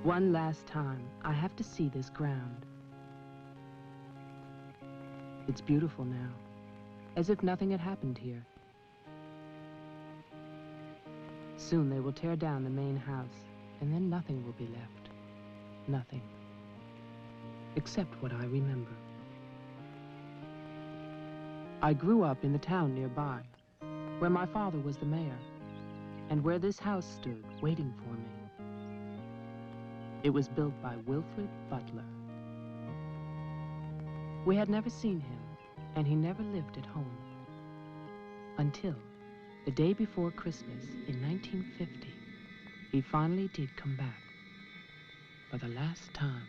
One last time, I have to see this ground. It's beautiful now, as if nothing had happened here. Soon they will tear down the main house, and then nothing will be left. Nothing. Except what I remember. I grew up in the town nearby, where my father was the mayor, and where this house stood, waiting for me. It was built by Wilfred Butler. We had never seen him, and he never lived at home. Until the day before Christmas in 1950, he finally did come back, for the last time.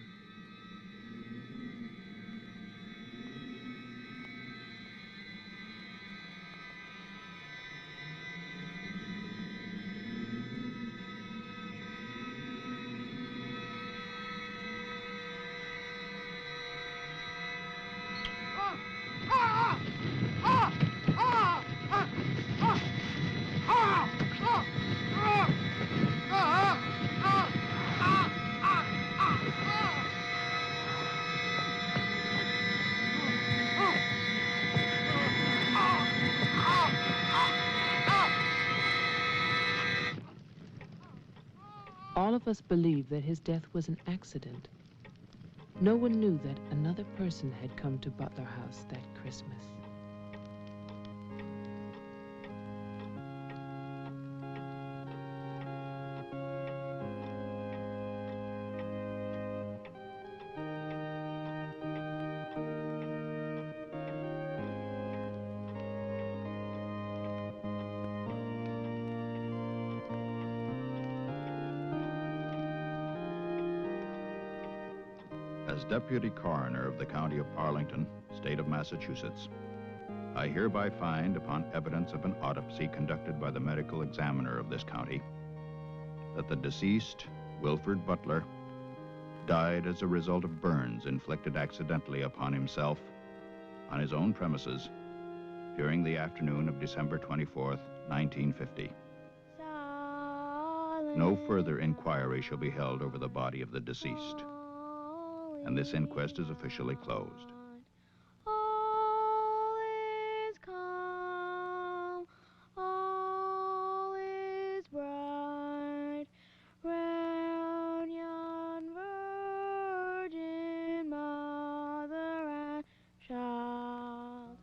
All of us believed that his death was an accident. No one knew that another person had come to Butler House that Christmas. As Deputy Coroner of the County of Arlington, State of Massachusetts, I hereby find, upon evidence of an autopsy conducted by the medical examiner of this county, that the deceased, Wilfred Butler, died as a result of burns inflicted accidentally upon himself on his own premises during the afternoon of December 24th, 1950. No further inquiry shall be held over the body of the deceased, and this inquest is officially closed. All is calm, all is bright, round yon virgin mother and child.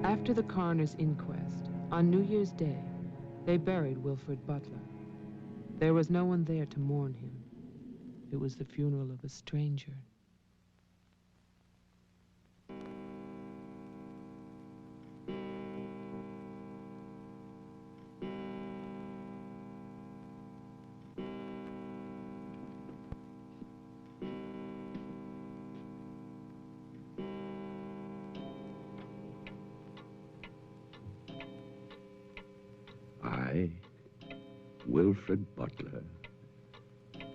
After the coroner's inquest, on New Year's Day, they buried Wilfred Butler. There was no one there to mourn him. It was the funeral of a stranger. Wilfred Butler,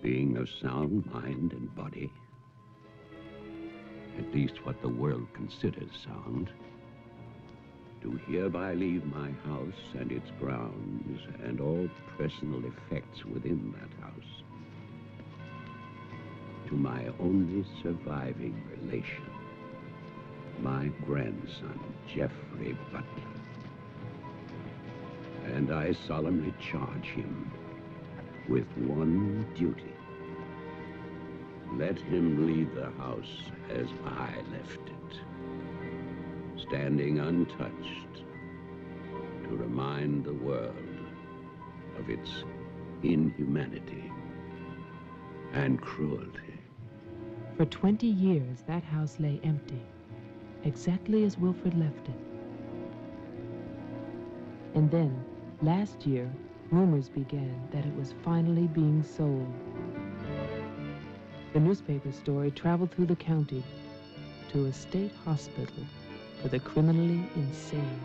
being of sound mind and body, at least what the world considers sound, do hereby leave my house and its grounds and all personal effects within that house to my only surviving relation, my grandson, Geoffrey Butler. And I solemnly charge him with one duty. Let him leave the house as I left it, standing untouched to remind the world of its inhumanity and cruelty. For 20 years, that house lay empty, exactly as Wilfred left it. And then, last year, rumors began that it was finally being sold. The newspaper story traveled through the county to a state hospital for the criminally insane.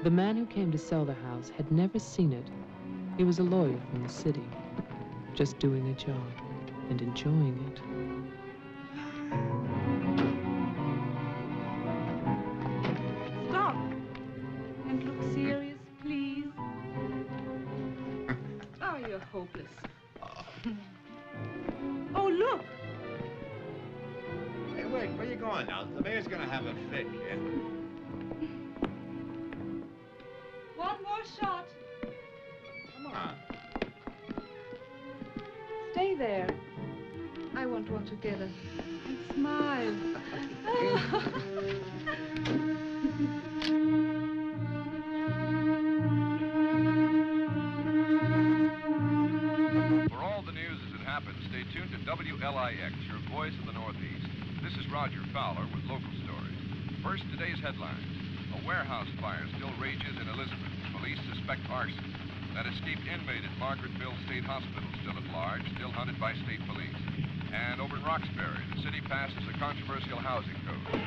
The man who came to sell the house had never seen it. He was a lawyer from the city, just doing a job and enjoying it. Stop and look serious, please. Oh, you're hopeless. Oh, look. Hey, wait, where you going now? The mayor's gonna have a fit, kid. One more shot. Come on. Stay there. I want one together. And smile. For all the news as it happens, stay tuned to WLIX, your voice of the Northeast. This is Roger Fowler with local stories. First, today's headlines. A warehouse fire still rages in Elizabeth. Police suspect arson. That escaped inmate at Margaretville State Hospital still at large, still hunted by state police. And over in Roxbury, the city passes a controversial housing code.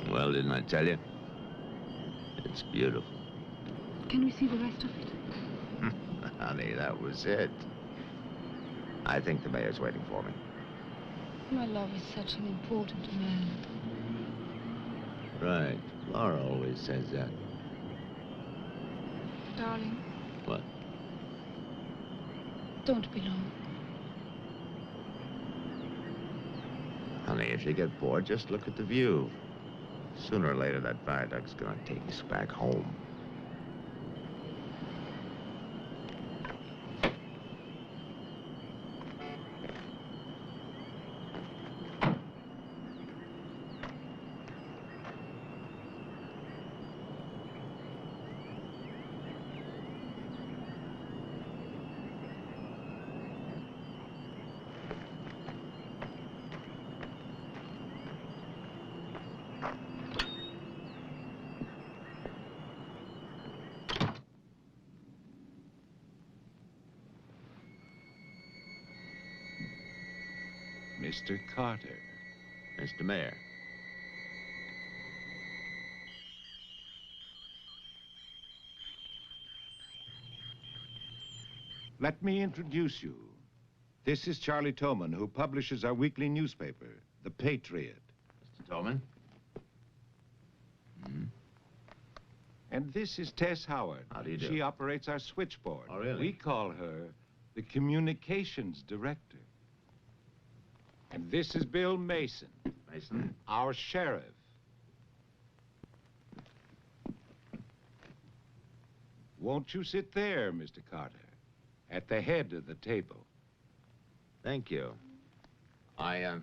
Well, didn't I tell you? It's beautiful. Can we see the rest of it? Honey, that was it. I think the mayor's waiting for me. My love is such an important man. Right. Laura always says that. Darling, What? Don't be long. Honey, if you get bored, just look at the view. Sooner or later, that viaduct's gonna take us back home. Mr. Carter. Mr. Mayor. Let me introduce you. This is Charlie Toman, who publishes our weekly newspaper, The Patriot. Mr. Tolman. And this is Tess Howard. How do you do? She operates our switchboard. Oh, really? We call her the communications director. And this is Bill Mason, Mason. our sheriff. Won't you sit there, Mr. Carter, at the head of the table? Thank you. I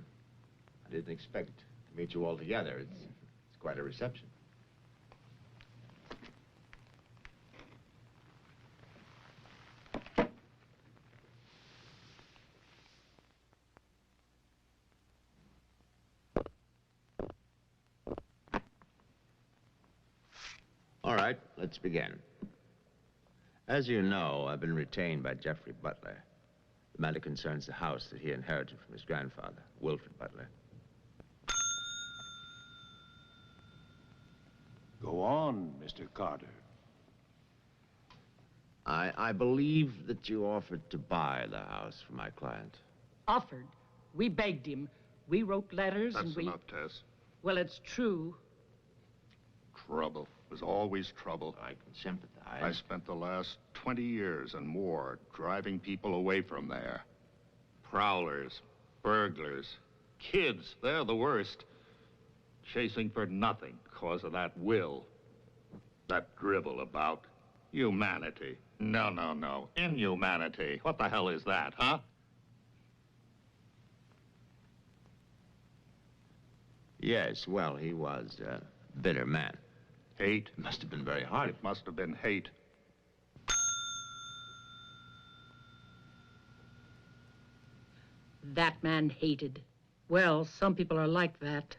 didn't expect to meet you all together. It's quite a reception. All right, let's begin. As you know, I've been retained by Jeffrey Butler. The matter concerns the house that he inherited from his grandfather, Wilfred Butler. Go on, Mr. Carter. I believe that you offered to buy the house for my client. Offered. We begged him. We wrote letters and That's we... enough, Tess. Well, it's true. Trouble. There's always trouble. I can sympathize. I spent the last 20 years and more driving people away from there. Prowlers, burglars, kids, they're the worst. Chasing for nothing because of that will. That drivel about humanity. No, no, no. Inhumanity. What the hell is that, huh? Yes, well, he was a bitter man. Hate. It must have been very hard. It must have been hate. That man hated. Well, some people are like that.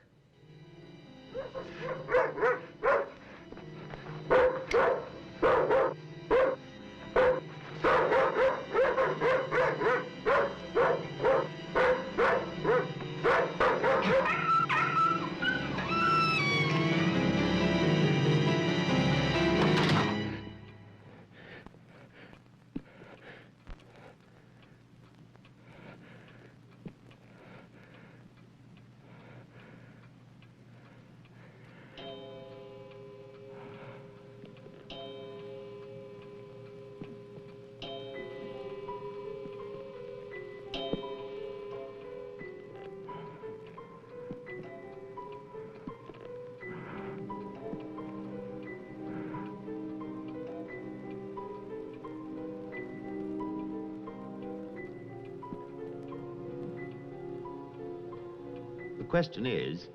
The question is,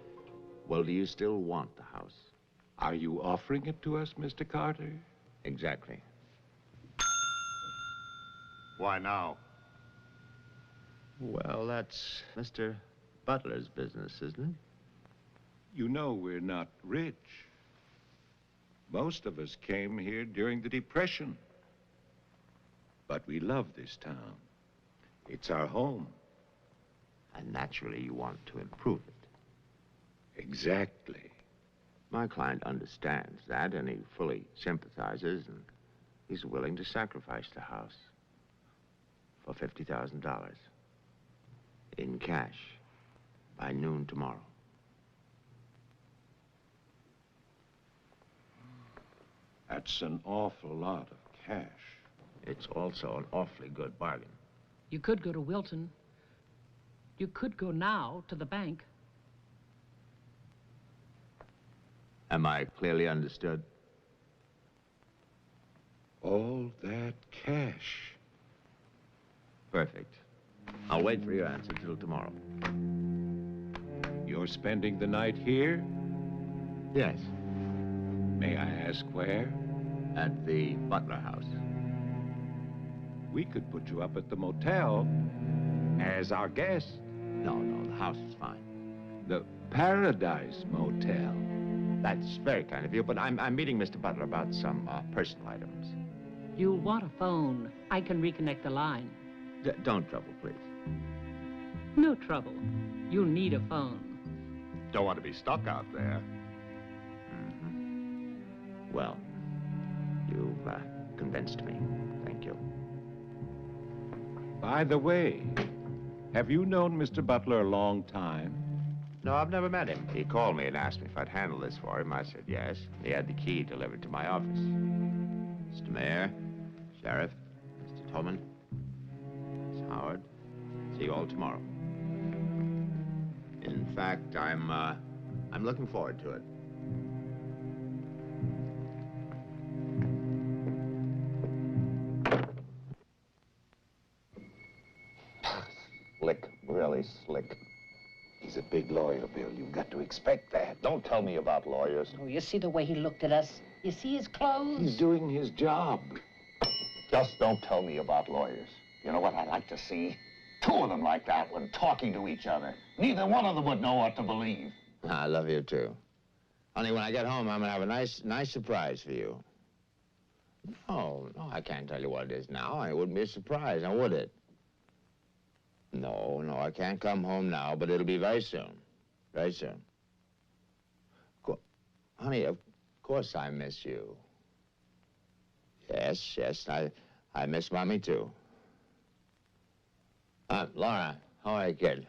well, do you still want the house? Are you offering it to us, Mr. Carter? Exactly. Why now? Well, that's Mr. Butler's business, isn't it? You know we're not rich. Most of us came here during the Depression. But we love this town. It's our home. And naturally, you want to improve it. Exactly. My client understands that, and he fully sympathizes, and he's willing to sacrifice the house for $50,000 in cash by noon tomorrow. That's an awful lot of cash. It's also an awfully good bargain. You could go to Wilton. You could go now to the bank. Am I clearly understood? All that cash. Perfect. I'll wait for your answer till tomorrow. You're spending the night here? Yes. May I ask where? At the Butler house. We could put you up at the motel as our guest. No, the house is fine. The Paradise Motel. That's very kind of you, but I'm meeting Mr. Butler about some personal items. You'll want a phone. I can reconnect the line. Don't trouble, please. No trouble. You'll need a phone. Don't want to be stuck out there. Well, you've convinced me. Thank you. By the way, have you known Mr. Butler a long time? No, I've never met him. He called me and asked me if I'd handle this for him. I said yes. He had the key delivered to my office. Mr. Mayor, Sheriff, Mr. Tolman, Miss Howard, see you all tomorrow. In fact, I'm looking forward to it. Slick, really slick. He's a big lawyer, Bill. You've got to expect that. Don't tell me about lawyers. Oh, you see the way he looked at us? You see his clothes? He's doing his job. Just don't tell me about lawyers. You know what I'd like to see? Two of them like that one talking to each other. Neither one of them would know what to believe. I love you, too. Honey, when I get home, I'm going to have a nice surprise for you. No, I can't tell you what it is now. It wouldn't be a surprise, now would it? No, I can't come home now, but it'll be very soon. Very soon. Honey, of course I miss you. Yes, I miss Mommy, too. Laura, how are you, kid?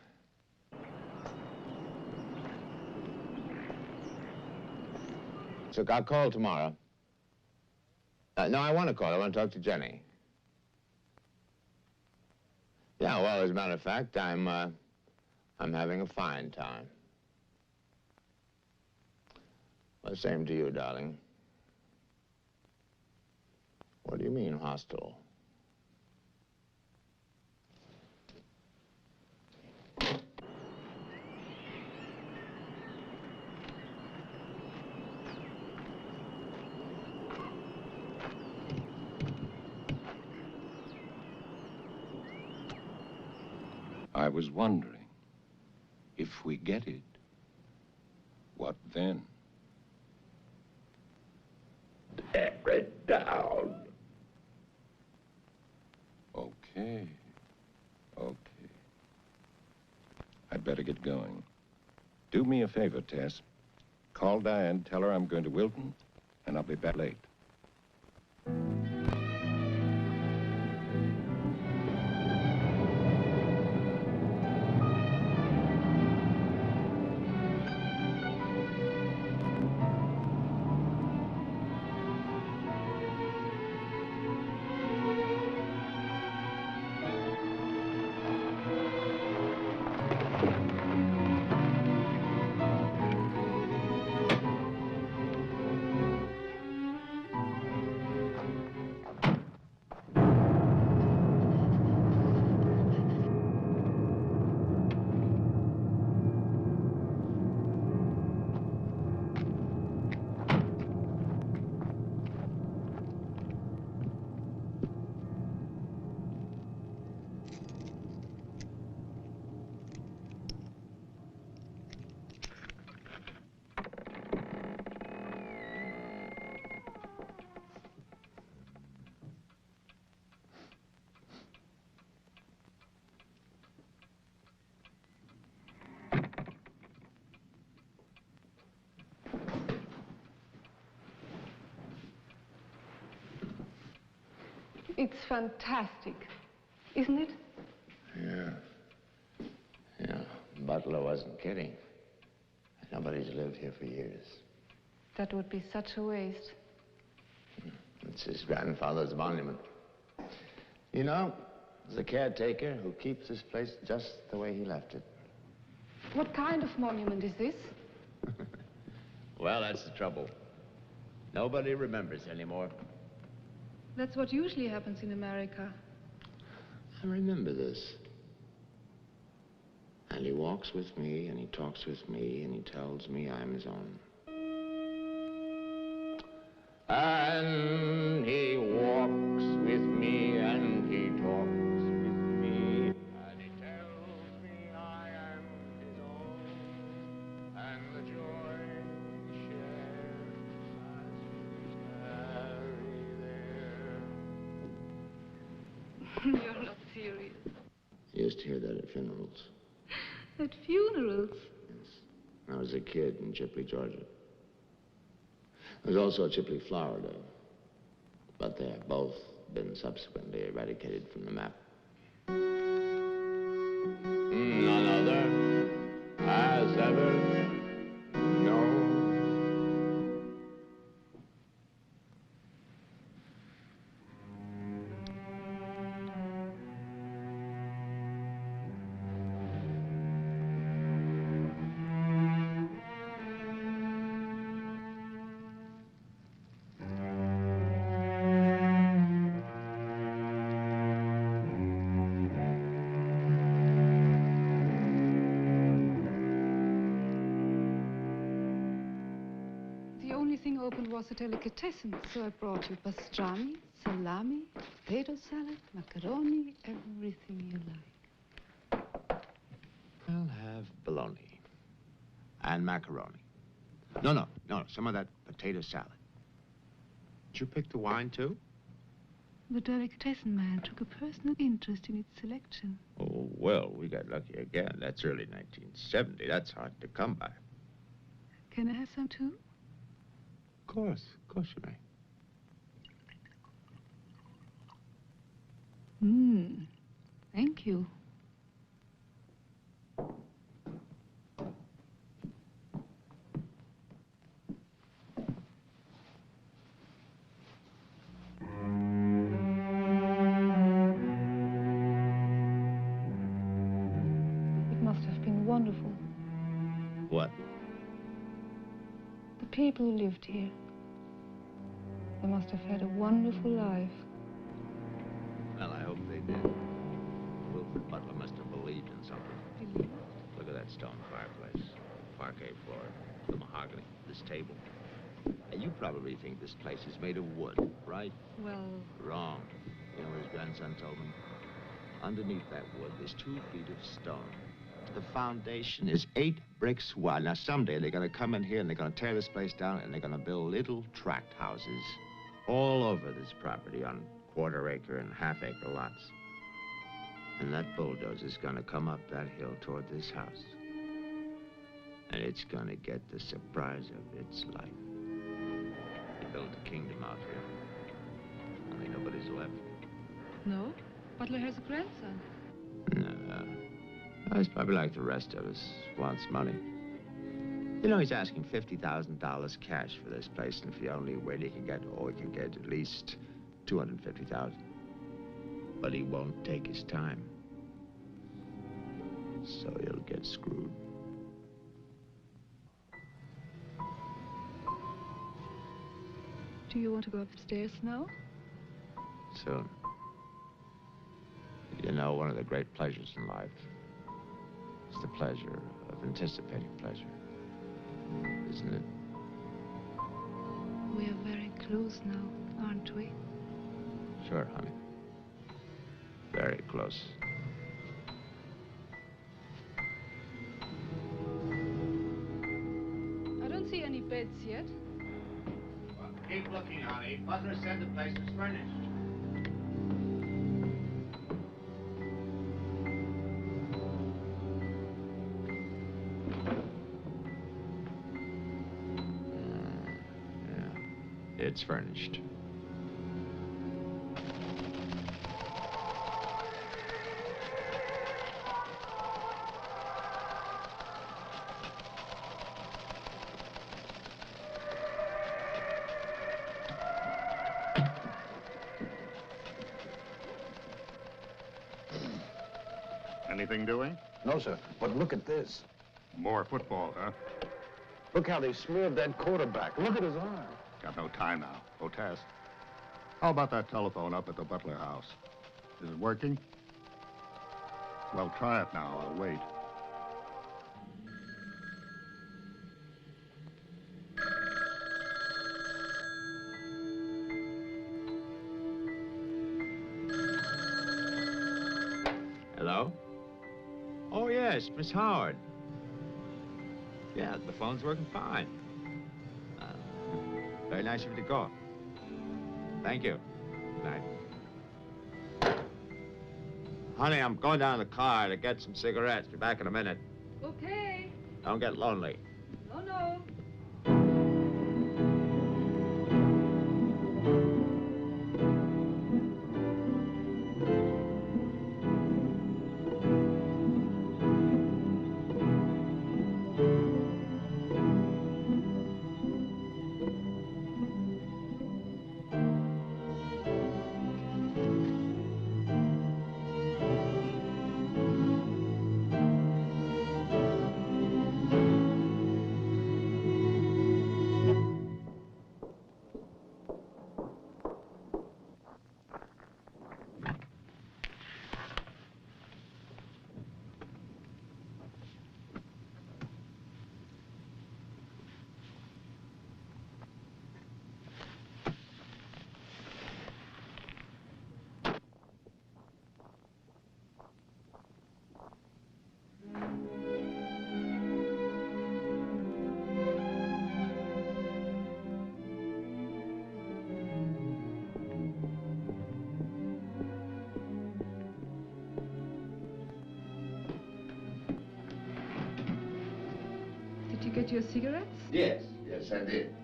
So I'll call tomorrow. No, I want to call. I want to talk to Jenny. Yeah, well, as a matter of fact, I'm having a fine time. Well, same to you, darling. What do you mean, hostile? I was wondering, if we get it, what then? Tear it down. Okay. I'd better get going. Do me a favor, Tess. Call Diane, tell her I'm going to Wilton, and I'll be back late. It's fantastic, isn't it? Yeah. Butler wasn't kidding. Nobody's lived here for years. That would be such a waste. It's his grandfather's monument. You know, there's a caretaker who keeps this place just the way he left it. What kind of monument is this? Well, that's the trouble. Nobody remembers anymore. That's what usually happens in America. I remember this. And he walks with me, and he talks with me, and he tells me I'm his own. And he walks with me, and he talks with me, and he tells me I am his own, and the joy we share as we tarry there. You're not serious. I used to hear that at funerals. At funerals? Yes. When I was a kid in Chipley, Georgia. There's also Chipley, Florida. But they have both been subsequently eradicated from the map. None other has ever known. The only thing open was a delicatessen, so I brought you pastrami, salami, potato salad, macaroni, everything you like. I'll have bologna and macaroni. No, some of that potato salad. Did you pick the wine, too? The delicatessen man took a personal interest in its selection. Oh, well, we got lucky again. That's early 1970. That's hard to come by. Can I have some too? Of course you may. Thank you. It must have been wonderful. What? The people who lived here. They must have had a wonderful life. Well, I hope they did. Wilfred Butler must have believed in something. Believe? Look at that stone fireplace, parquet floor, the mahogany, this table. And you probably think this place is made of wood, right? Well... Wrong. You know what his grandson told me? Underneath that wood, there's 2 feet of stone. The foundation is 8 bricks wide. Now, someday they're going to come in here and they're going to tear this place down and they're going to build little tract houses all over this property on quarter-acre and half-acre lots. And that bulldozer's going to come up that hill toward this house. And it's going to get the surprise of its life. They built a kingdom out here. Only nobody's left. No? Butler has a grandson. No. He's probably like the rest of us, wants money. You know, he's asking $50,000 cash for this place, and if he only wait, he can get at least $250,000. But he won't take his time. So he'll get screwed. Do you want to go upstairs now? Soon. You know, one of the great pleasures in life is the pleasure of anticipating pleasure. Isn't it? We are very close now, aren't we? Sure, honey. Very close. I don't see any beds yet. Well, keep looking, honey. Butler said the place was furnished. It's furnished. Anything doing? No, sir. But look at this. More football, huh? Look how they smeared that quarterback. Look at his arm. Got no time now. Go test. How about that telephone up at the Butler house? Is it working? Well, try it now. I'll wait. Hello? Oh, yes, Miss Howard. Yeah, the phone's working fine. Very nice of you to call. Thank you. Good night. Honey, I'm going down to the car to get some cigarettes. Be back in a minute. Okay. Don't get lonely. No, no. Did you get your cigarettes? Yes, I did.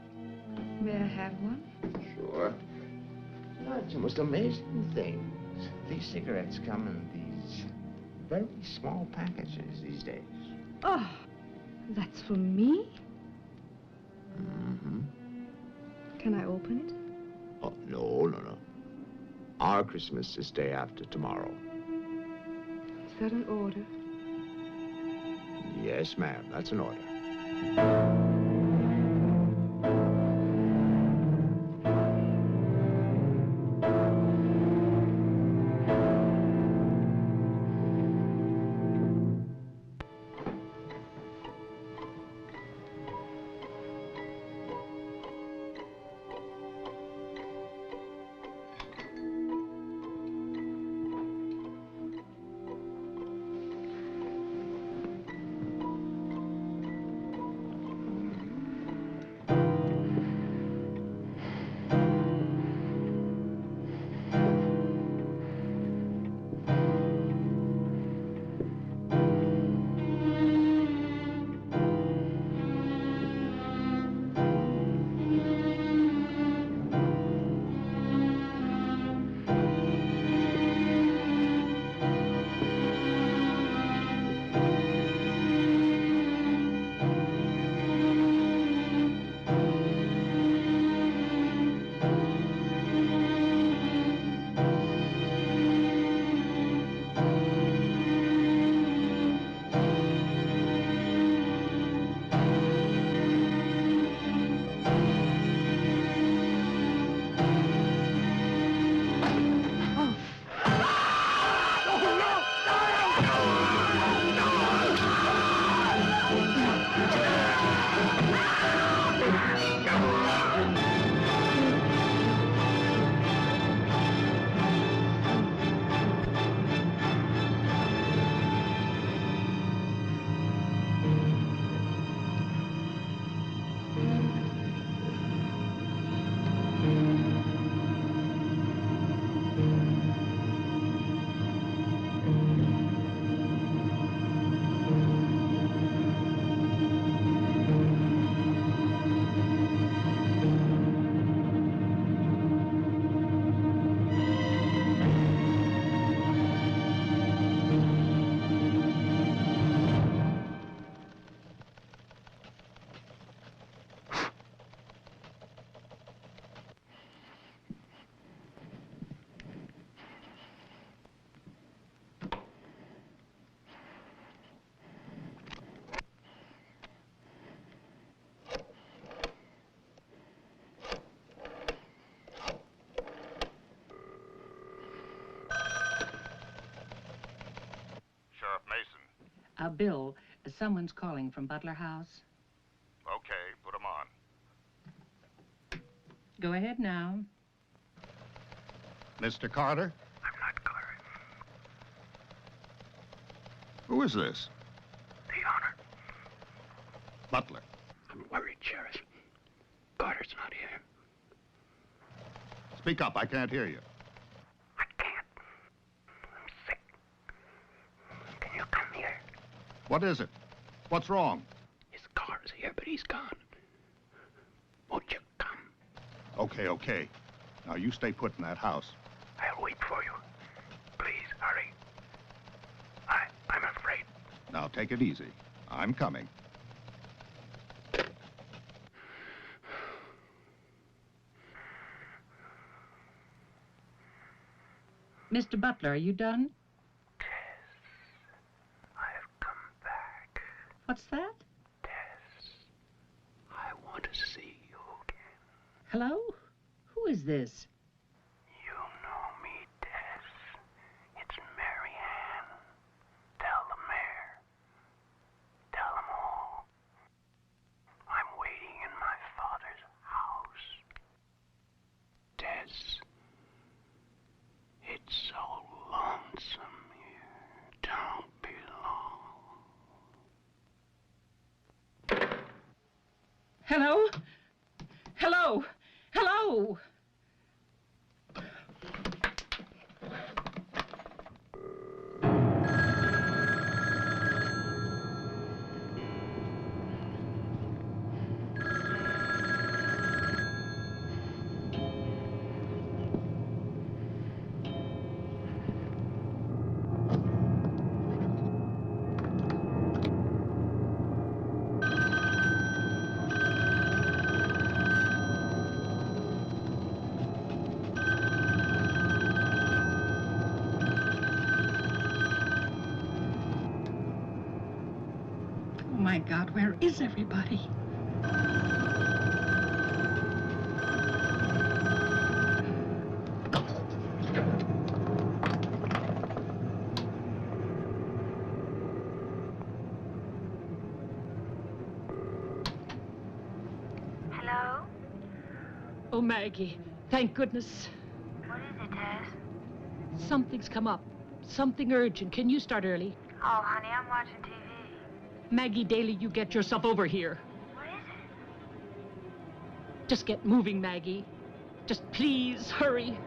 May I have one? Sure. No, it's the most amazing things. These cigarettes come in these very small packages these days. Oh, that's for me? Mm-hmm. Can I open it? Oh, no. Our Christmas is day after tomorrow. Is that an order? Yes, ma'am, that's an order. Mason. Bill, someone's calling from Butler House. Okay, put him on. Go ahead now. Mr. Carter? I'm not Carter. Who is this? The owner. Butler. I'm worried, Sheriff. Carter's not here. Speak up, I can't hear you. I can't. I'm sick. Can you come here? What is it? What's wrong? His car's here, but he's gone. Won't you come? Okay, okay. Now you stay put in that house. I'll wait for you. Please, hurry. I'm afraid. Now take it easy. I'm coming. Mr. Butler, are you done? Tess, I have come back. What's that? Tess, I want to see you again. Hello? Who is this? You know me, Tess. It's Mary Ann. Tell the mayor. Tell them all. I'm waiting in my father's house. Tess, it's so lonesome here. Don't be long. Hello? Hello? Hello? Oh my God, where is everybody? Hello? Oh, Maggie, thank goodness. What is it, Tess? Something's come up. Something urgent. Can you start early? Oh, honey, I'm watching TV. Maggie Daly, you get yourself over here. What is it? Just get moving, Maggie. Just please hurry.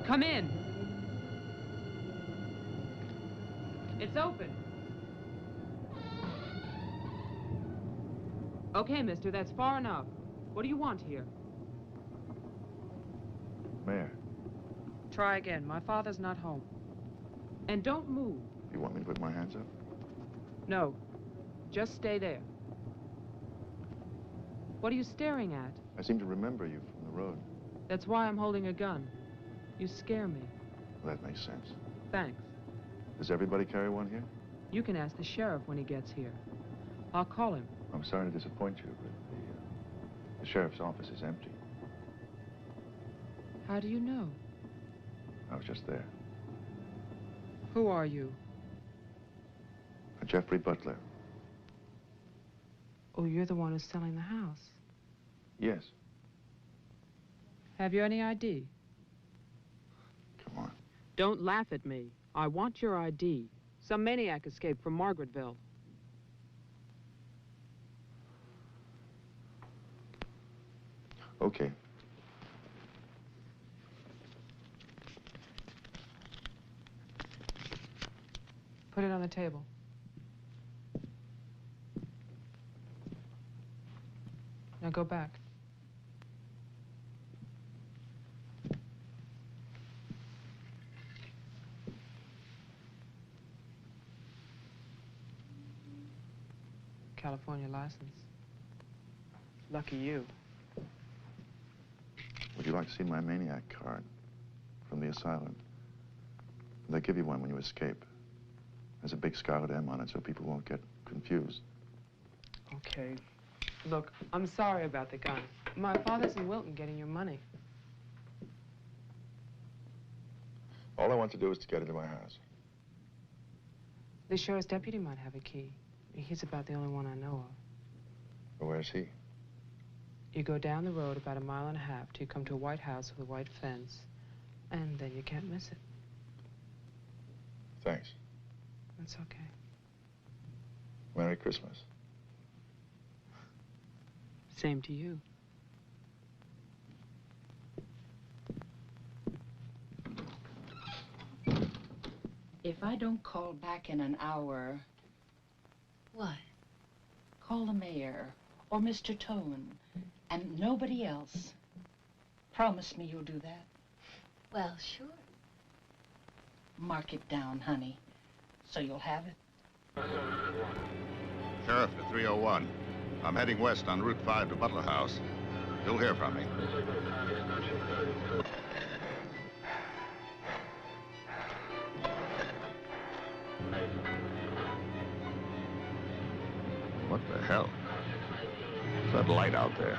Come in. It's open. Okay, mister, that's far enough. What do you want here? Mayor, Try again. My father's not home. And don't move. you want me to put my hands up? No. Just stay there. What are you staring at? I seem to remember you from the road. That's why I'm holding a gun. You scare me. Well, that makes sense. Thanks. Does everybody carry one here? You can ask the sheriff when he gets here. I'll call him. I'm sorry to disappoint you, but the sheriff's office is empty. How do you know? I was just there. Who are you? Jeffrey Butler. Oh, you're the one who's selling the house. Yes. Have you any ID? Come on. Don't laugh at me. I want your ID. Some maniac escaped from Margaretville. Okay. Put it on the table. Now go back. California license. Lucky you. Would you like to see my maniac card from the asylum? They give you one when you escape. There's a big scarlet M on it so people won't get confused. Okay. Look, I'm sorry about the gun. My father's in Wilton getting your money. All I want to do is to get into my house. The sheriff's deputy might have a key. He's about the only one I know of. Well, where's he? You go down the road about 1.5 miles till you come to a white house with a white fence, and then you can't miss it. Thanks. That's okay. Merry Christmas. Same to you. If I don't call back in an hour... What? Call the mayor or Mr. Tone and nobody else. Promise me you'll do that. Well, sure. Mark it down, honey, so you'll have it. Sheriff to 301. I'm heading west on Route 5 to Butler House. You'll hear from me. What the hell? What's that light out there?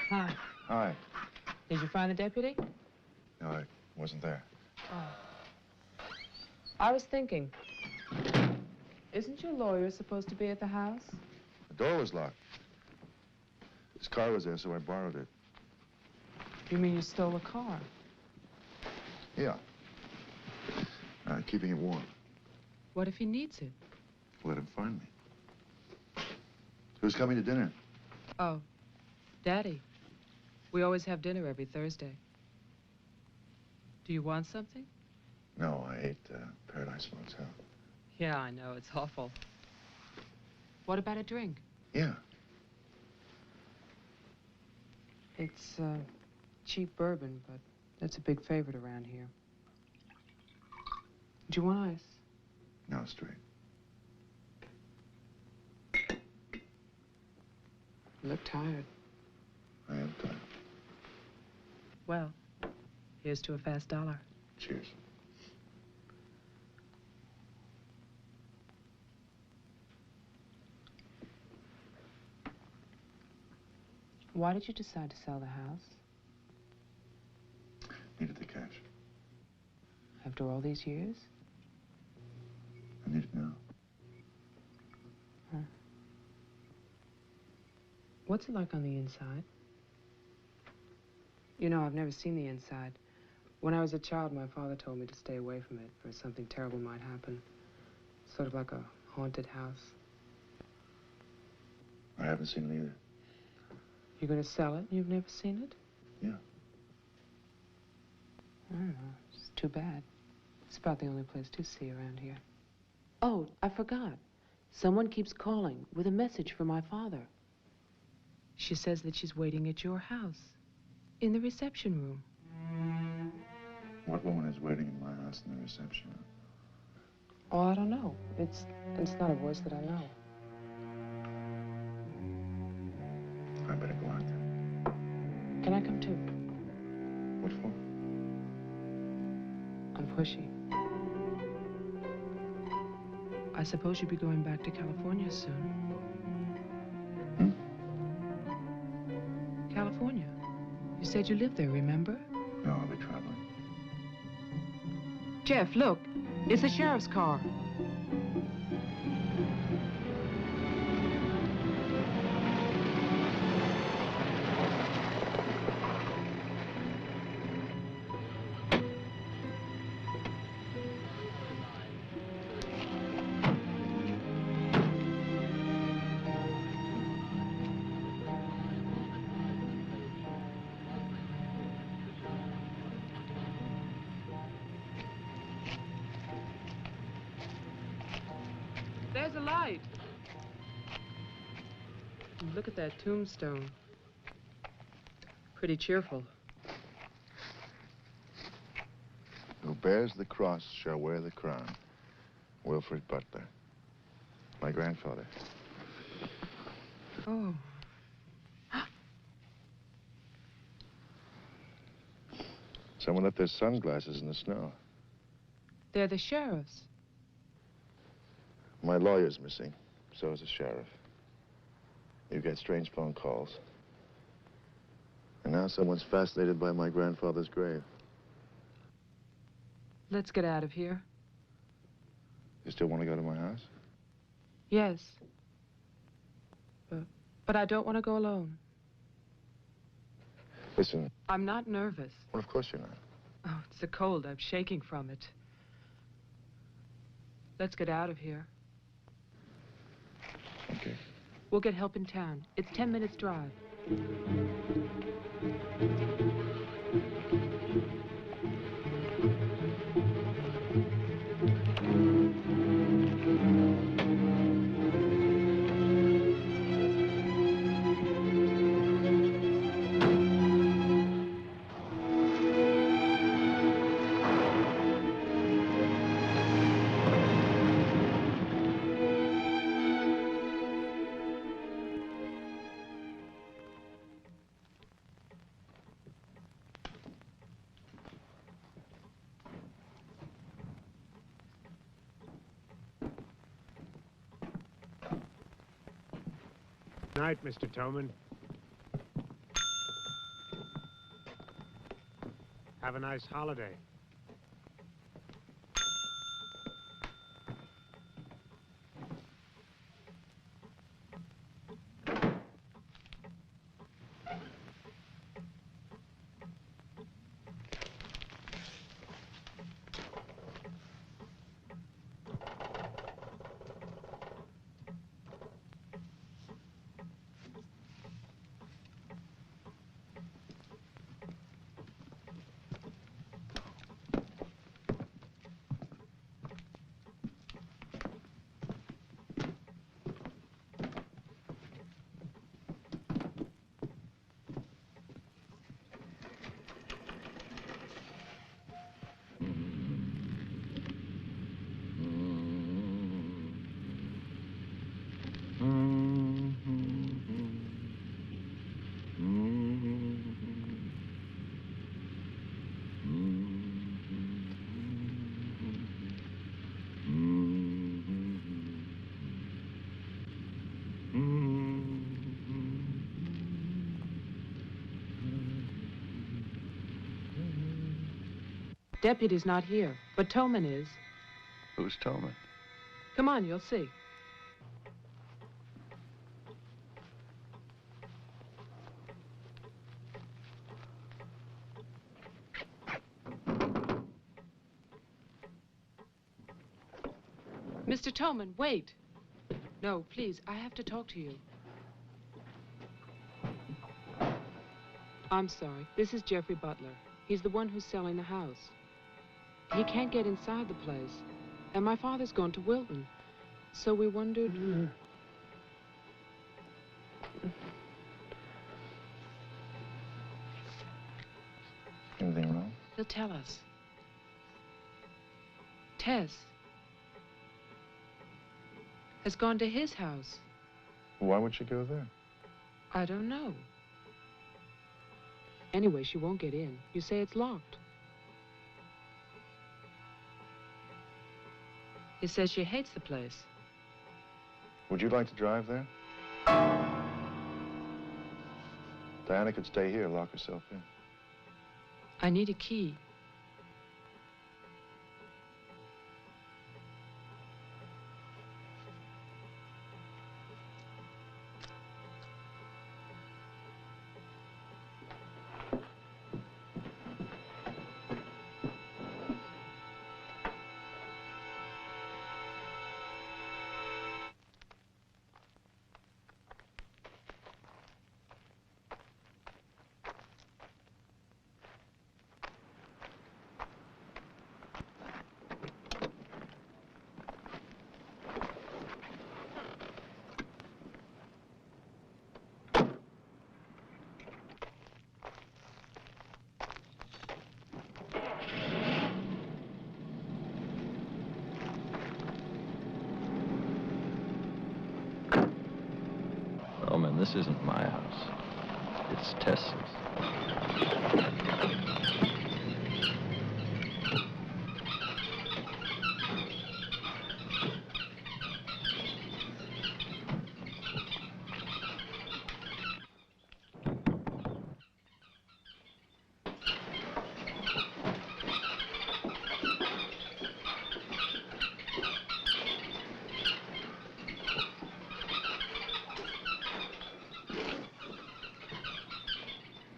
Hi. Hi. Did you find the deputy? No, I wasn't there. Oh. I was thinking, isn't your lawyer supposed to be at the house? The door was locked. His car was there, so I borrowed it. You mean you stole a car? Yeah. Keeping it warm. What if he needs it? Let him find me. Who's coming to dinner? Oh, Daddy. We always have dinner every Thursday. Do you want something? No, I ate Paradise Motel. Yeah, I know. It's awful. What about a drink? Yeah. It's cheap bourbon, but that's a big favorite around here. Do you want ice? No, straight. You look tired. I am tired. Well, here's to a fast dollar. Cheers. Why did you decide to sell the house? Needed the cash. After all these years? I need it now. Huh. What's it like on the inside? You know, I've never seen the inside. When I was a child, my father told me to stay away from it, for something terrible might happen. Sort of like a haunted house. I haven't seen it either. You're gonna sell it and you've never seen it? Yeah. I don't know. It's too bad. It's about the only place to see around here. Oh, I forgot. Someone keeps calling with a message for my father. She says that she's waiting at your house, in the reception room. What woman is waiting in my house in the reception room? Oh, I don't know. It's not a voice that I know. I better go out there. Can I come too? What for? I'm pushy. I suppose you'll be going back to California soon. California? You said you lived there, remember? No, I'll be traveling. Jeff, look. It's the sheriff's car. There's a light. Look at that tombstone. Pretty cheerful. Who bears the cross shall wear the crown. Wilfred Butler. My grandfather. Oh. Someone left their sunglasses in the snow. They're the sheriff's. My lawyer's missing. So is the sheriff. You get strange phone calls. And now someone's fascinated by my grandfather's grave. Let's get out of here. You still want to go to my house? Yes. But I don't want to go alone. Listen. I'm not nervous. Well, of course you're not. Oh, it's the cold. I'm shaking from it. Let's get out of here. Okay. We'll get help in town. It's 10 minutes drive. Night, Mr. Toman. Have a nice holiday. Deputy's not here, but Tolman is. Who's Tolman? Come on, you'll see. Mr. Tolman, wait. No, please, I have to talk to you. I'm sorry. This is Jeffrey Butler. He's the one who's selling the house. He can't get inside the place. And my father's gone to Wilton. So we wondered... Anything wrong? He'll tell us. Tess has gone to his house. Why would she go there? I don't know. Anyway, she won't get in. You say it's locked. He says she hates the place. Would you like to drive there? Diana could stay here, lock herself in. I need a key. Oh, man, this isn't my house. It's Tess's.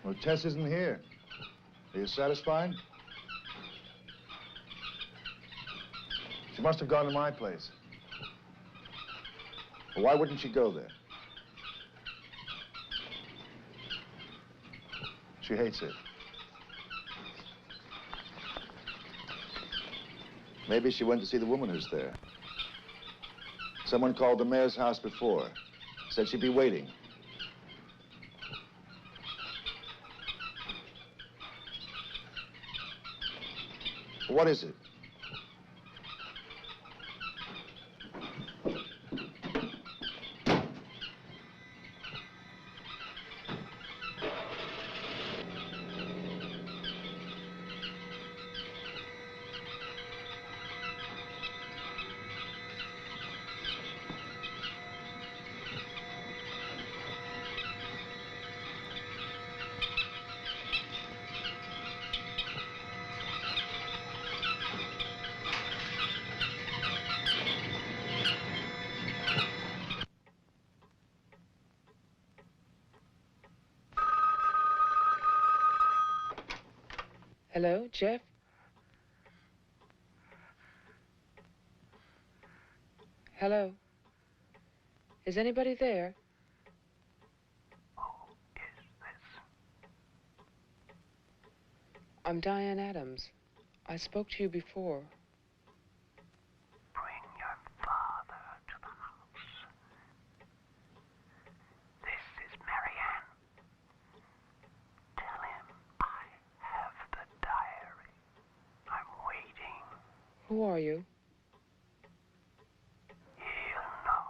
Well, Tess isn't here. Are you satisfied? She must have gone to my place. Well, why wouldn't she go there? She hates it. Maybe she went to see the woman who's there. Someone called the mayor's house before. Said she'd be waiting. What is it? Hello, Jeff? Hello? Is anybody there? Who is this? I'm Diane Adams. I spoke to you before. Bring your father to the house. This is Marianne. Tell him I have the diary. I'm waiting. Who are you? He'll know.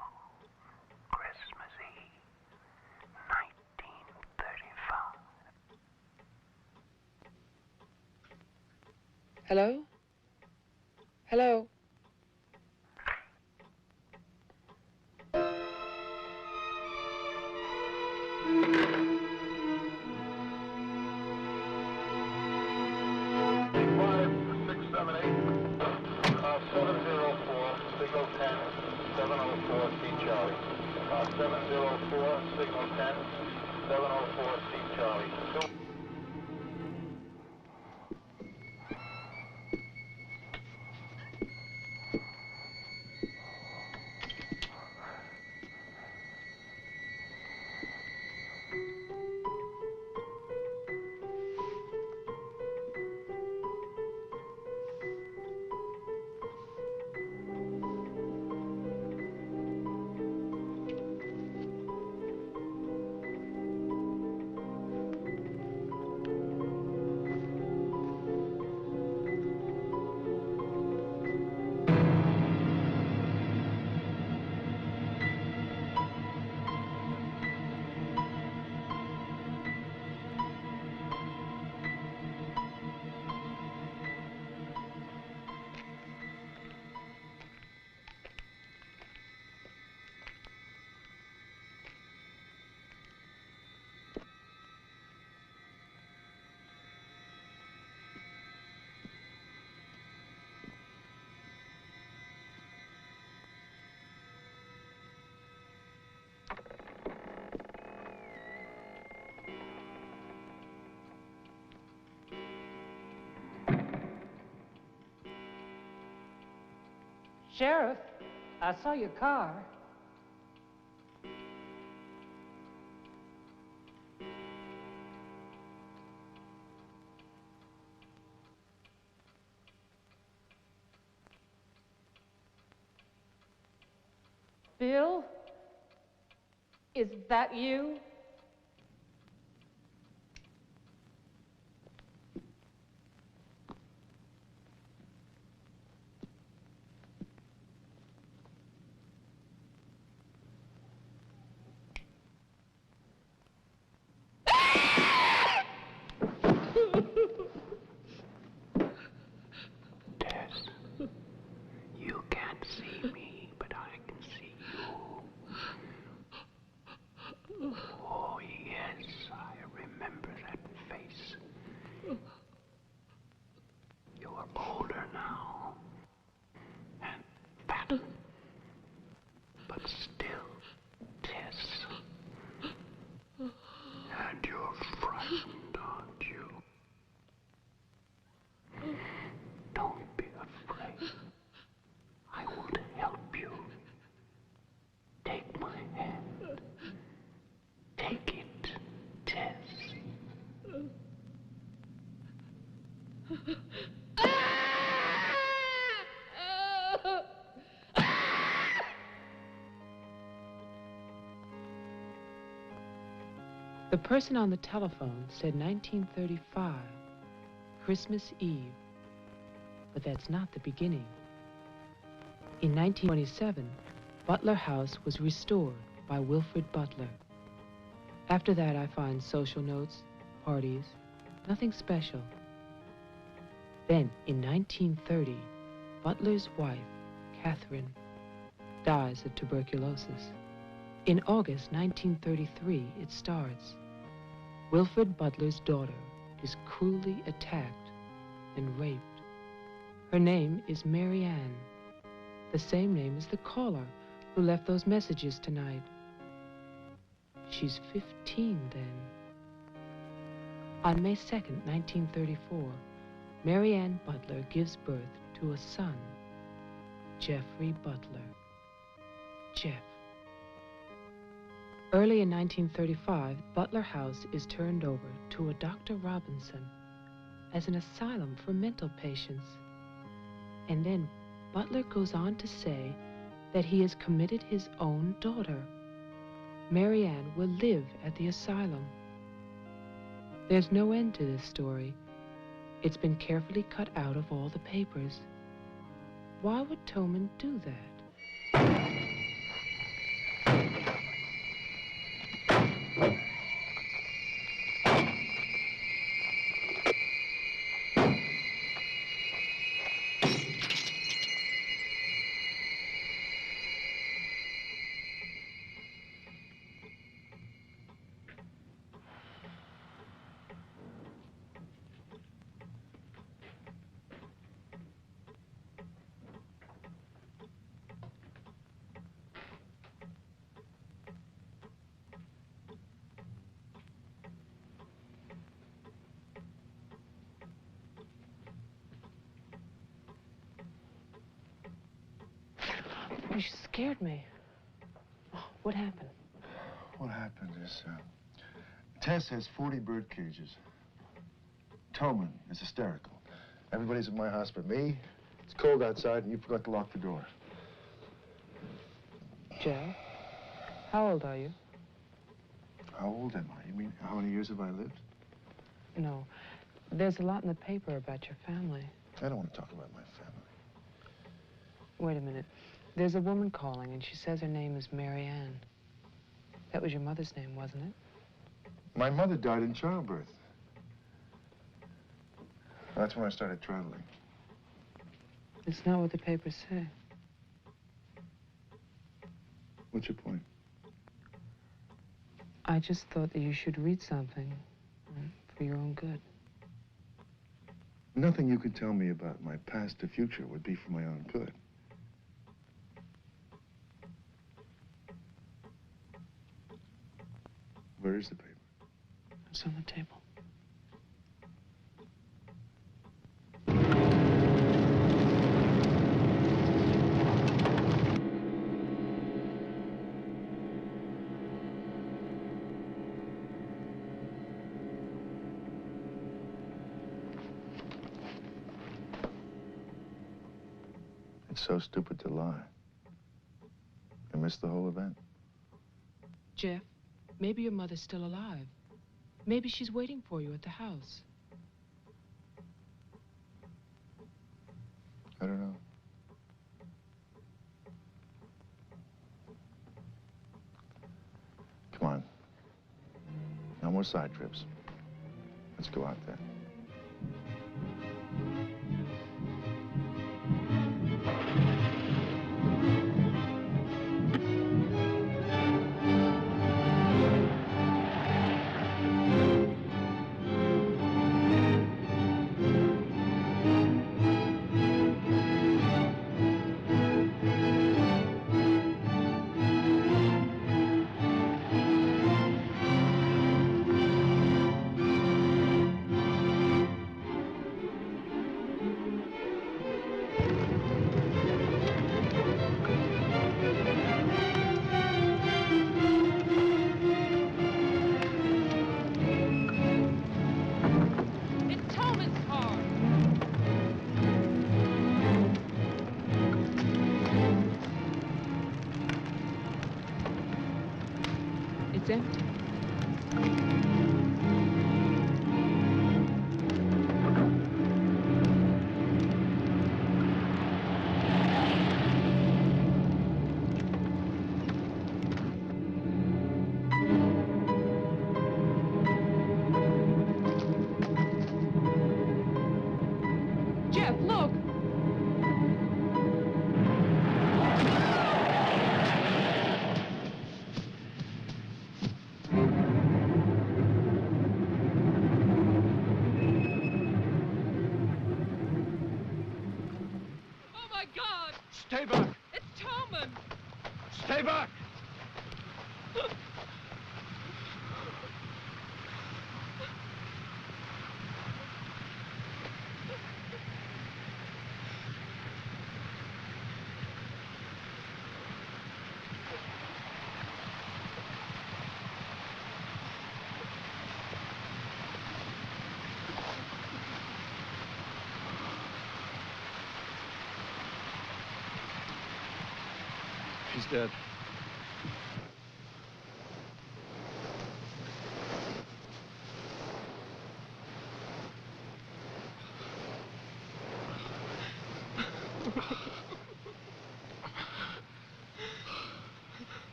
Christmas Eve, 1935. Hello? Hello? Five, 704, C Charlie. 704, signal 10. 704, C Charlie. Sheriff, I saw your car. Bill? Is that you? Tess, you can't see me, but I can see you. Oh, yes, I remember that face. You're older now, and fat, but still Tess. And you're frightened, aren't you? Don't be afraid. I want to help you. Take my hand. Take it, Tess. The person on the telephone said 1935, Christmas Eve. But that's not the beginning. In 1927, Butler House was restored by Wilfred Butler. After that, I find social notes, parties, nothing special. Then, in 1930, Butler's wife, Catherine, dies of tuberculosis. In August 1933, it starts. Wilfred Butler's daughter is cruelly attacked and raped. Her name is Mary Ann, the same name as the caller who left those messages tonight. She's 15 then. On May 2nd, 1934, Mary Ann Butler gives birth to a son, Jeffrey Butler. Jeff. Early in 1935, Butler House is turned over to a Dr. Robinson as an asylum for mental patients. And then Butler goes on to say that he has committed his own daughter. Mary Ann will live at the asylum. There's no end to this story. It's been carefully cut out of all the papers. Why would Toman do that? scared me. Oh, what happened? What happened is, Tess has 40 bird cages. Toman is hysterical. Everybody's at my house but me. It's cold outside and you forgot to lock the door. Jeff, how old are you? How old am I? You mean, how many years have I lived? No. There's a lot in the paper about your family. I don't want to talk about my family. Wait a minute. There's a woman calling, and she says her name is Mary Ann. That was your mother's name, wasn't it? My mother died in childbirth. That's when I started traveling. It's not what the papers say. What's your point? I just thought that you should read something for your own good. Nothing you could tell me about my past or future would be for my own good. Where is the paper? It's on the table. It's so stupid to lie. I missed the whole event. Jeff, maybe your mother's still alive. Maybe she's waiting for you at the house. I don't know. Come on. No more side trips. Let's go out there. It's empty. Jeff, look! Stay back! It's Toman! Stay back! He's dead.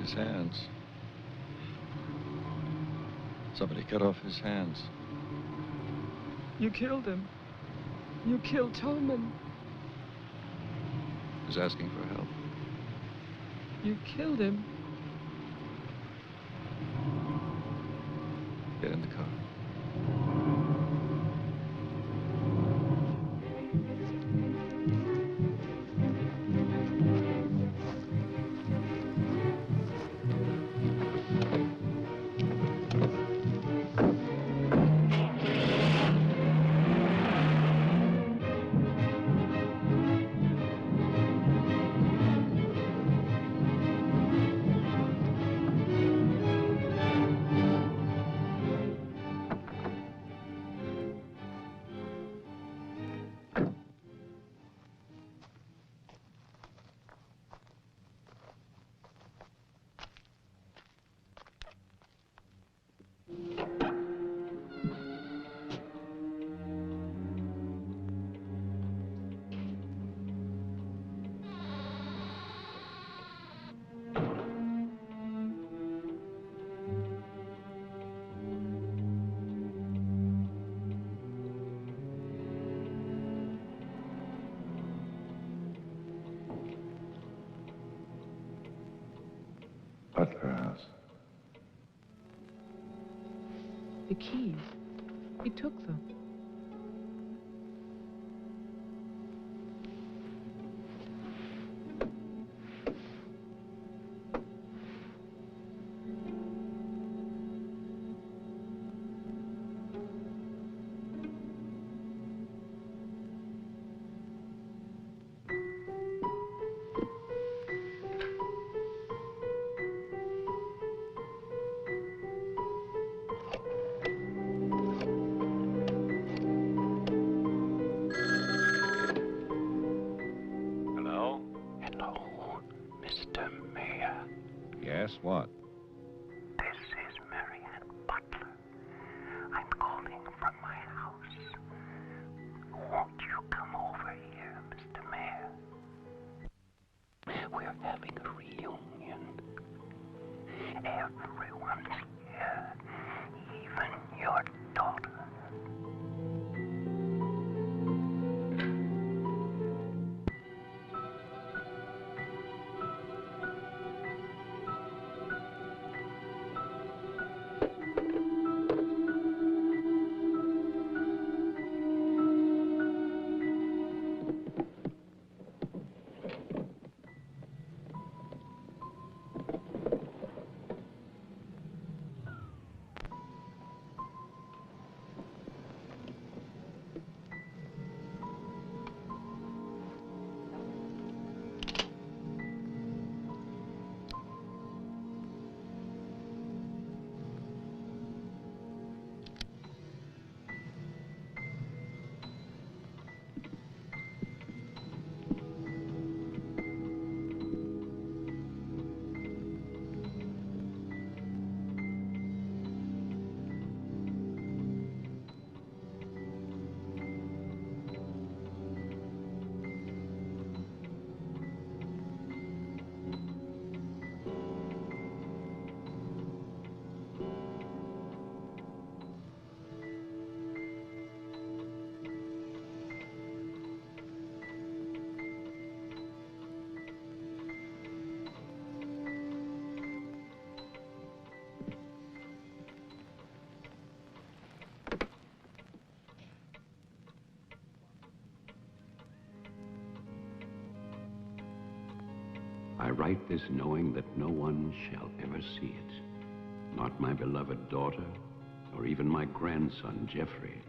His hands. Somebody cut off his hands. You killed him. You killed Toman. He's asking for help. You killed him. Get in the car. The keys. He took them. Hello? Hello, Mr. Mayor. Yes, what? This is Marianne Butler. I'm calling from my house. Won't you come over here, Mr. Mayor? We're having a reunion. Everyone's here, even your daughter. I write this knowing that no one shall ever see it. Not my beloved daughter, or even my grandson, Jeffrey.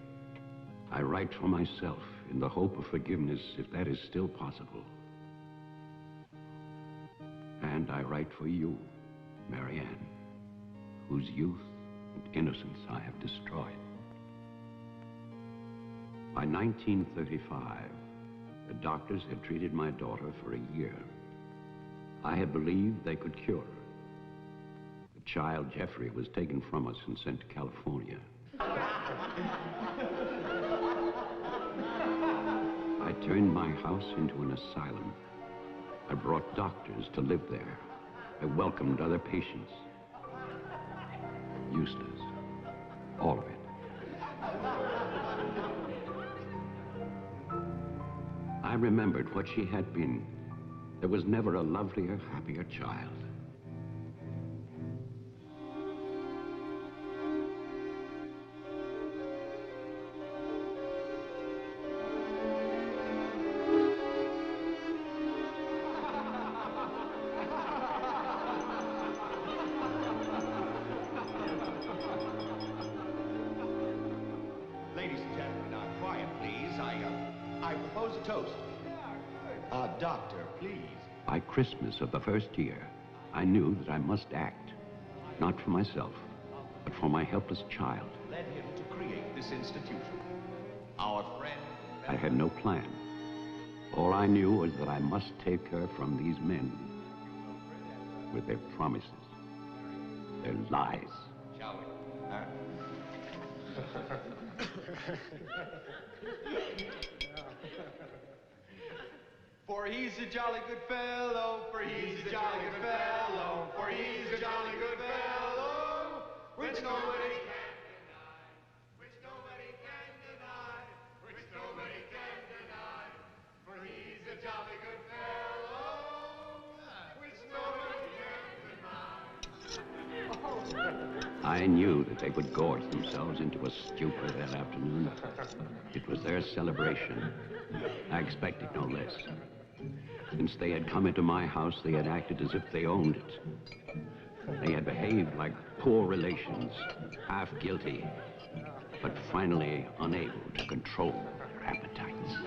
I write for myself in the hope of forgiveness, if that is still possible. And I write for you, Marianne, whose youth and innocence I have destroyed. By 1935, the doctors had treated my daughter for a year. I had believed they could cure her. The child, Jeffrey, was taken from us and sent to California. I turned my house into an asylum. I brought doctors to live there. I welcomed other patients. Useless. All of it. I remembered what she had been. There was never a lovelier, happier child. Ladies and gentlemen, now quiet, please. I propose a toast. Doctor, please. By Christmas of the first year, I knew that I must act, not for myself, but for my helpless child. Led him to create this institution. Our friend... I had no plan. All I knew was that I must take her from these men with their promises, their lies. Shall we? For he's a jolly good fellow, for he's a jolly good fellow, for he's a jolly good fellow, which nobody can deny, which nobody can deny, which nobody can deny, for he's a jolly good fellow, which nobody can deny. I knew that they would gorge themselves into a stupor that afternoon. It was their celebration. I expected no less. Since they had come into my house, they had acted as if they owned it. They had behaved like poor relations, half guilty, but finally unable to control their appetites.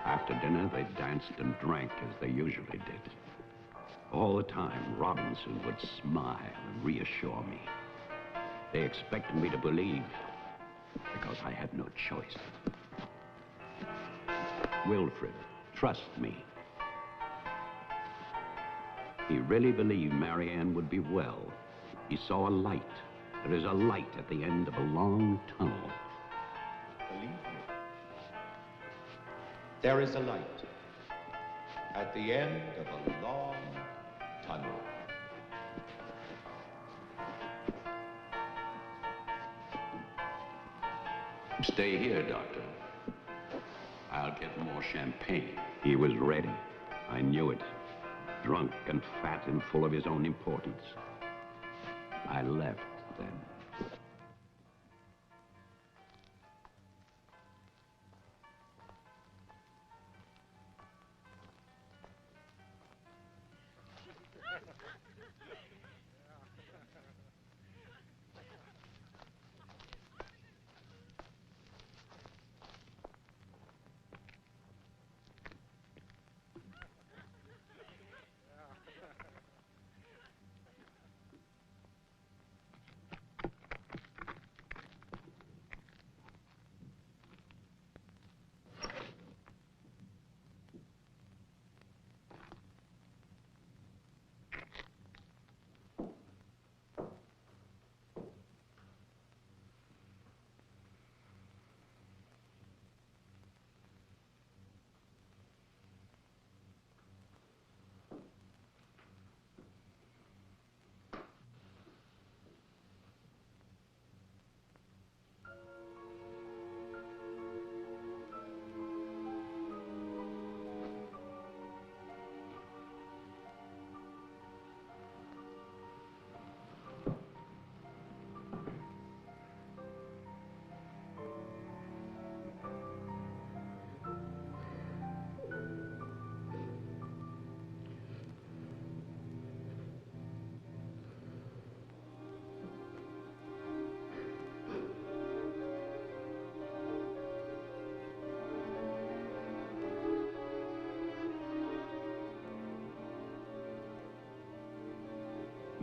After dinner, they danced and drank as they usually did. All the time, Robinson would smile and reassure me. They expected me to believe, because I had no choice. Wilfred, trust me. He really believed Marianne would be well. He saw a light. There is a light at the end of a long tunnel. Believe me. There is a light at the end of a long tunnel. Stay here, Doctor. I'll get more champagne. He was ready. I knew it. Drunk and fat and full of his own importance. I left then.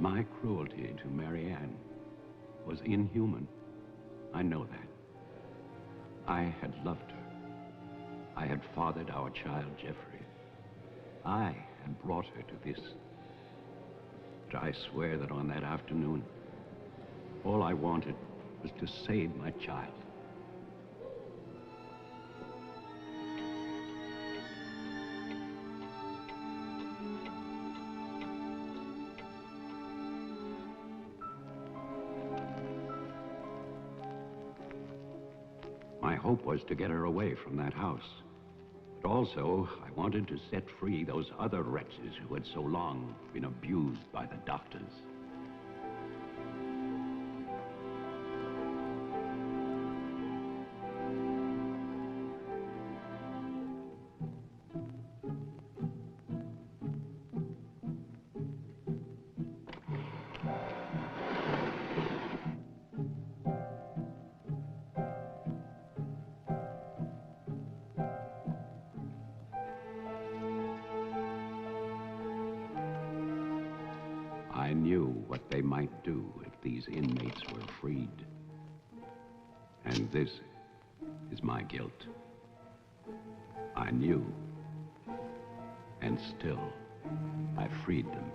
My cruelty to Marianne was inhuman. I know that. I had loved her. I had fathered our child, Jeffrey. I had brought her to this. But I swear that on that afternoon, all I wanted was to save my child. My hope was to get her away from that house. But also, I wanted to set free those other wretches who had so long been abused by the doctors. I knew what they might do if these inmates were freed. And this is my guilt. I knew, and still I freed them.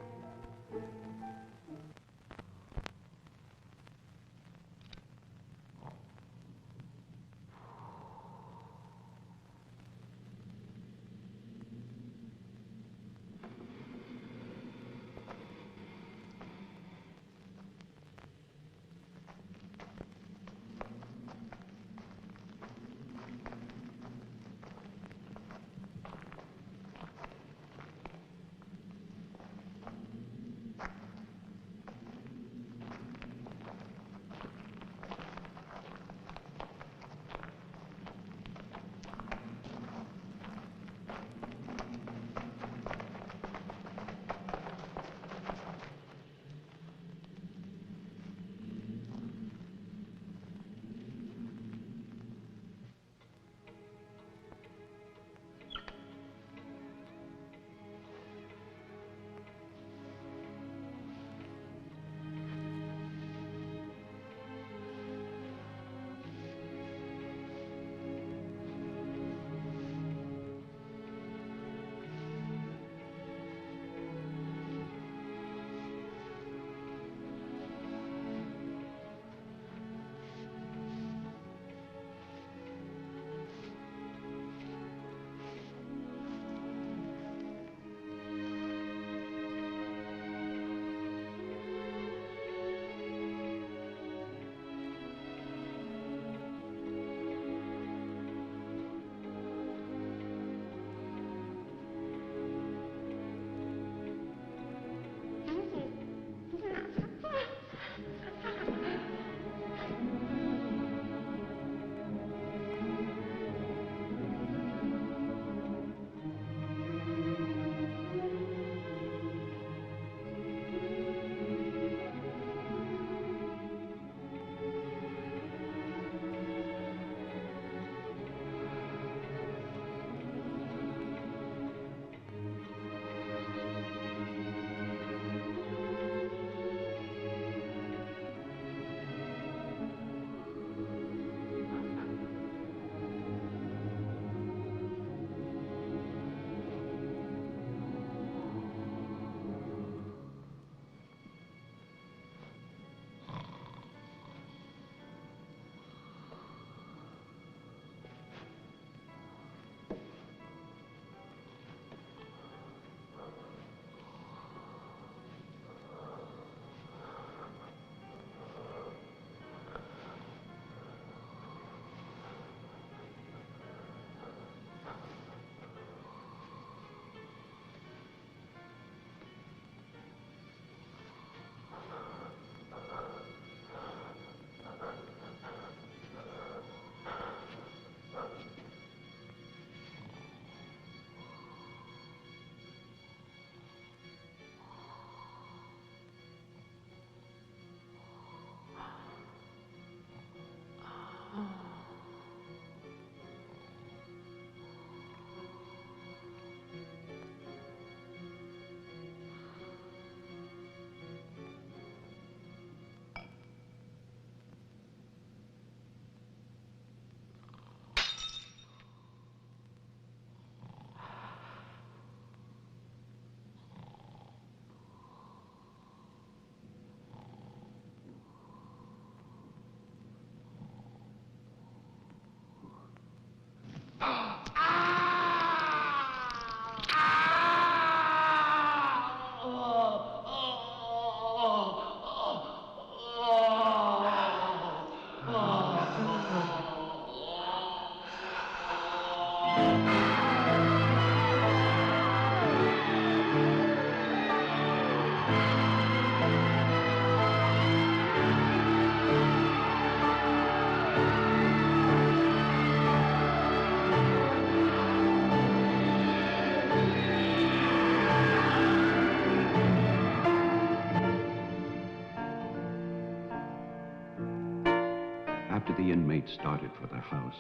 After the inmates started for the house,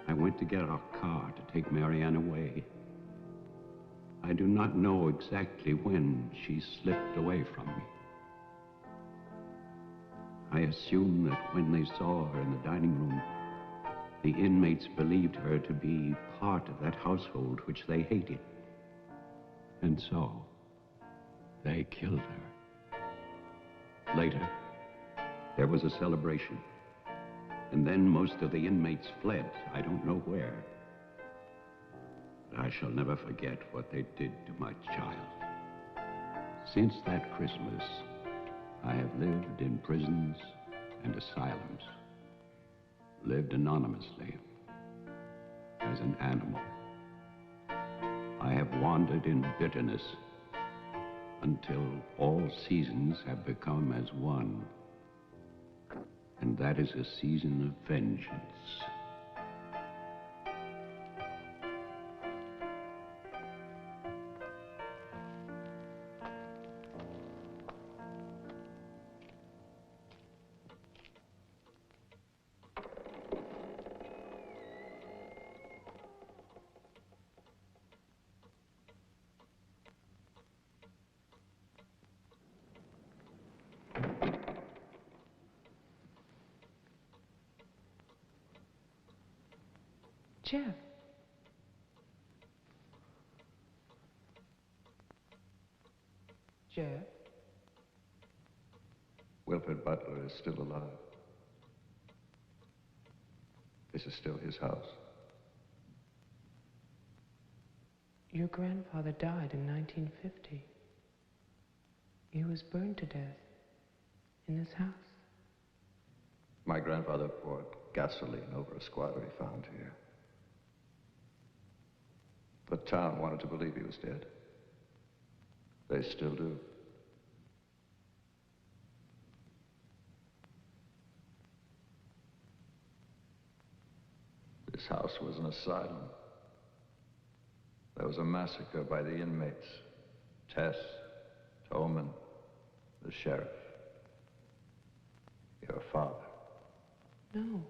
I went to get our car to take Marianne away. I do not know exactly when she slipped away from me. I assume that when they saw her in the dining room, the inmates believed her to be part of that household which they hated. And so, they killed her. Later, there was a celebration. And then most of the inmates fled. I don't know where. But I shall never forget what they did to my child. Since that Christmas, I have lived in prisons and asylums. Lived anonymously, as an animal. I have wandered in bitterness until all seasons have become as one. And that is a season of vengeance. Jeff. Jeff? Wilfred Butler is still alive. This is still his house. Your grandfather died in 1950. He was burned to death in this house. My grandfather poured gasoline over a squatter he found here. The town wanted to believe he was dead. They still do. This house was an asylum. There was a massacre by the inmates. Tess, Tolman, the sheriff. Your father. No.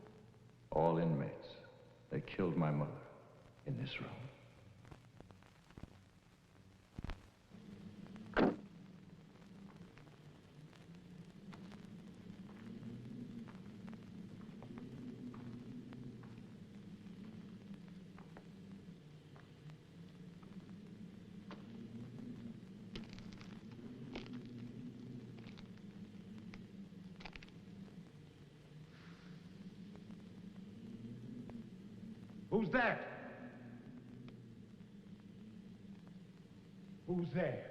All inmates. They killed my mother in this room. Who's that? Who's there?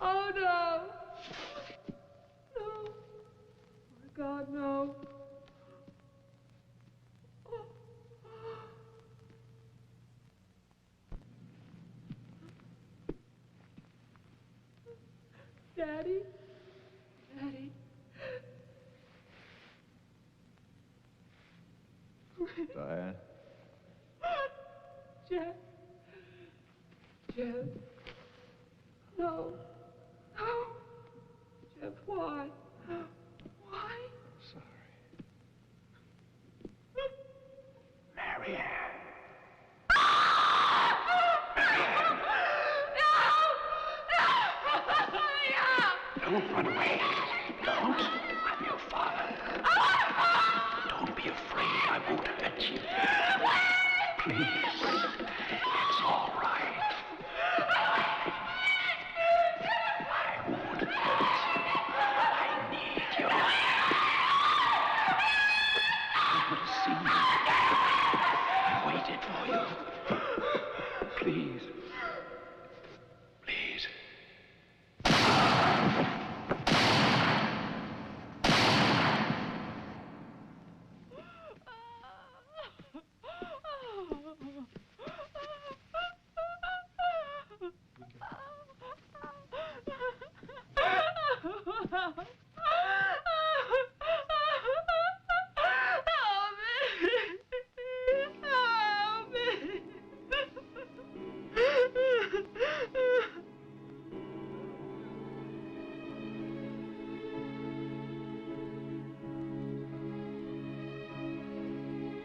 Oh, no. No. My God, no. Daddy? Daddy? Diane? Jeff? Jeff? No. No. Jeff, why? Why? Marianne. Don't run away. Don't. I'm your father. Don't be afraid. I won't hurt you. Please. It's all right. I won't hurt you. I need you. I want to see you. I waited for you.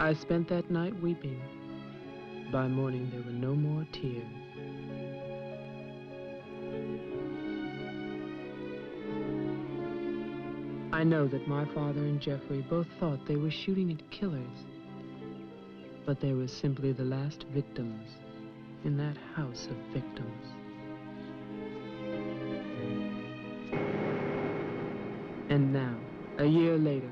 I spent that night weeping. By morning, there were no more tears. I know that my father and Jeffrey both thought they were shooting at killers, but they were simply the last victims in that house of victims. And now, a year later,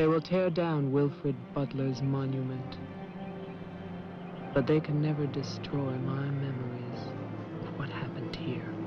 they will tear down Wilfred Butler's monument. But they can never destroy my memories of what happened here.